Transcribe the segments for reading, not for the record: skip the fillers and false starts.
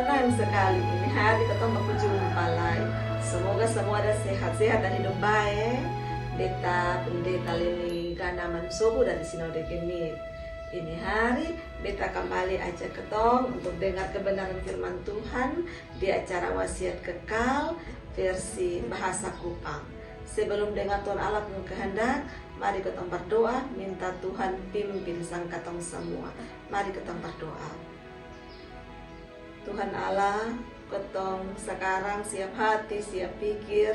Senang sekali ini hari ketemu berjumpa lagi. Semoga semua ada sehat-sehat dan hidup baik. Beta pendeta Leni Gana Mansobu dari Sinode Genit. Ini hari beta kembali ajak ketong untuk dengar kebenaran firman Tuhan di acara Wasiat Kekal versi bahasa Kupang. Sebelum dengar Tuhan Allah penuh kehendak, mari ketong berdoa minta Tuhan pimpin sang katong semua. Mari ketong berdoa. Tuhan Allah, ketong sekarang siap hati, siap pikir,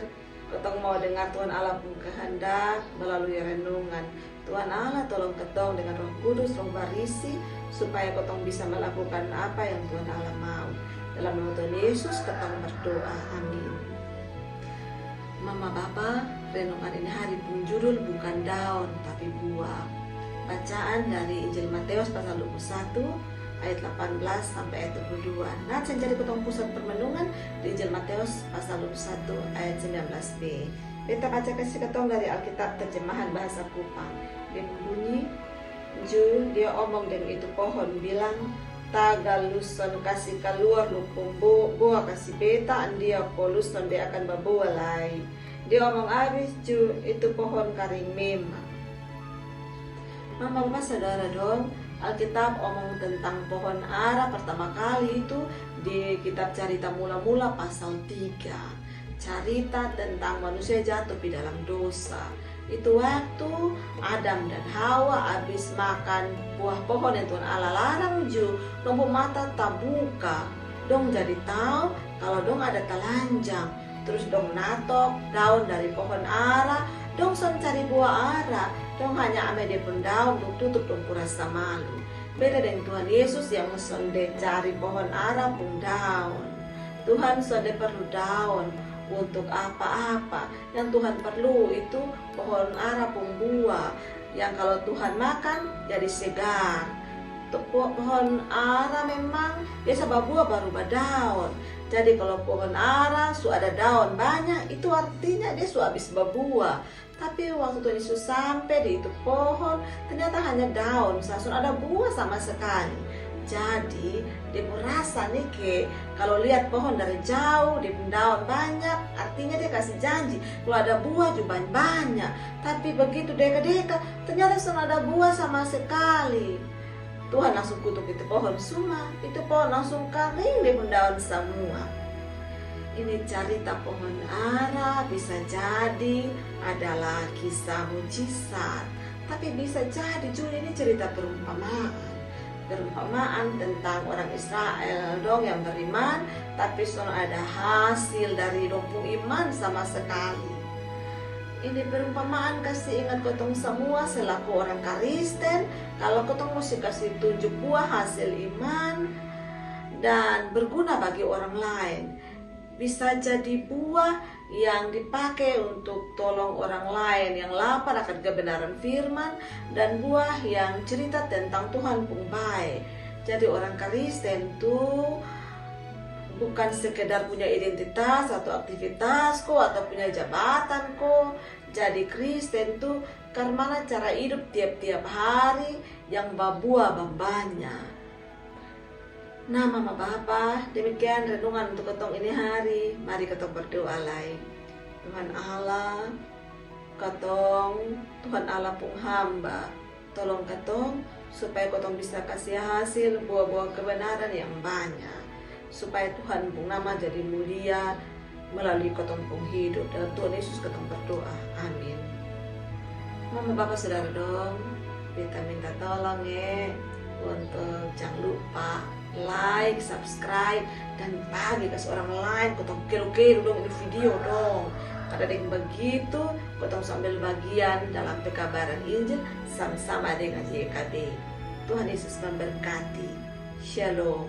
ketong mau dengar Tuhan Allah pun kehendak melalui renungan. Tuhan Allah tolong ketong dengan Roh Kudus, Roh Barisi, supaya ketong bisa melakukan apa yang Tuhan Allah mau. Dalam nama Tuhan Yesus ketong berdoa, amin. Mama Bapa, renungan ini hari pun judul bukan daun tapi buah. Bacaan dari Injil Matius pasal 21 ayat 18 sampai ayat 22. Nah, jadi ketong pusat permenungan di Injil Matius pasal 21 ayat 19b. Beta baca kasih ketong dari Alkitab terjemahan bahasa Kupang. Dia berbunyi, dia omong dengan itu pohon bilang, tagal luson kasih keluar lupung buah kasih beta, dia poluson dia akan berbuah lagi. Dia omong habis itu pohon karing memang. Mama Bapak Saudara dong, Alkitab omong tentang pohon ara pertama kali itu di kitab Cerita Mula-Mula pasal 3. Cerita tentang manusia jatuh di dalam dosa. Itu waktu Adam dan Hawa habis makan buah pohon yang Tuhan Allah larang dong mata tak buka. Dong jadi tahu kalau dong ada telanjang. Terus dong natok daun dari pohon ara, dong son cari buah ara. Dong hanya ambil dia pun daun, dong tutup dong kurasa malu. Beda dengan Tuhan Yesus yang sonde cari pohon ara pun daun. Tuhan sonde perlu daun untuk apa-apa. Yang Tuhan perlu itu pohon ara pun buah. Yang kalau Tuhan makan jadi segar. Pohon ara memang biasa berbuah baru berdaun. Jadi kalau pohon ara su ada daun banyak, itu artinya dia su habis berbuah. Tapi waktu Tuhan Yesus sampai di itu pohon, ternyata hanya daun, sasun ada buah sama sekali. Jadi dia merasa nih kalau lihat pohon dari jauh, dia daun banyak, artinya dia kasih janji kalau ada buah juga banyak. Tapi begitu dekat-dekat, ternyata sun ada buah sama sekali. Tuhan langsung kutuk itu pohon semua, itu pohon langsung kering dia daun semua. Ini cerita pohon ara bisa jadi adalah kisah mujizat, tapi bisa jadi juga ini cerita perumpamaan tentang orang Israel dong yang beriman, tapi soal ada hasil dari rompung iman sama sekali. Ini perumpamaan kasih ingat ketong semua selaku orang Kristen, kalau ketong mesti kasih tunjuk buah hasil iman dan berguna bagi orang lain. Bisa jadi buah yang dipakai untuk tolong orang lain yang lapar akan kebenaran firman, dan buah yang cerita tentang Tuhan pun baik. Jadi orang Kristen tuh bukan sekedar punya identitas atau aktivitas atau punya jabatan Jadi Kristen tuh karena cara hidup tiap-tiap hari yang berbuah banyak. Nah Mama Bapa, demikian renungan untuk ketong ini hari. Mari ketong berdoa lagi. Tuhan Allah, Tuhan Allah pun hamba, tolong ketong supaya ketong bisa kasih hasil buah-buah kebenaran yang banyak, supaya Tuhan pun nama jadi mulia melalui ketong pun hidup. Dalam Tuhan Yesus ketong berdoa, amin. Mama Bapa Saudara dong, kita minta tolong untuk jangan lupa like, subscribe, dan bagi ke orang lain. Ketong kero-kero dong ini video dong. Karena dengan begitu ketong sambil bagian dalam pekabaran Injil sama-sama dengan YKB. Tuhan Yesus memberkati. Shalom.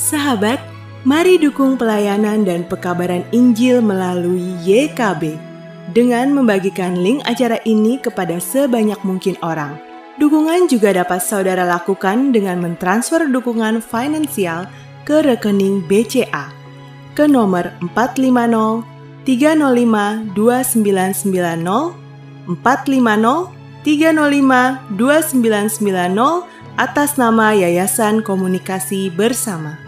Sahabat, mari dukung pelayanan dan pekabaran Injil melalui YKB dengan membagikan link acara ini kepada sebanyak mungkin orang. Dukungan juga dapat saudara lakukan dengan mentransfer dukungan finansial ke rekening BCA ke nomor 450 305 2990, 450 305 2990 atas nama Yayasan Komunikasi Bersama.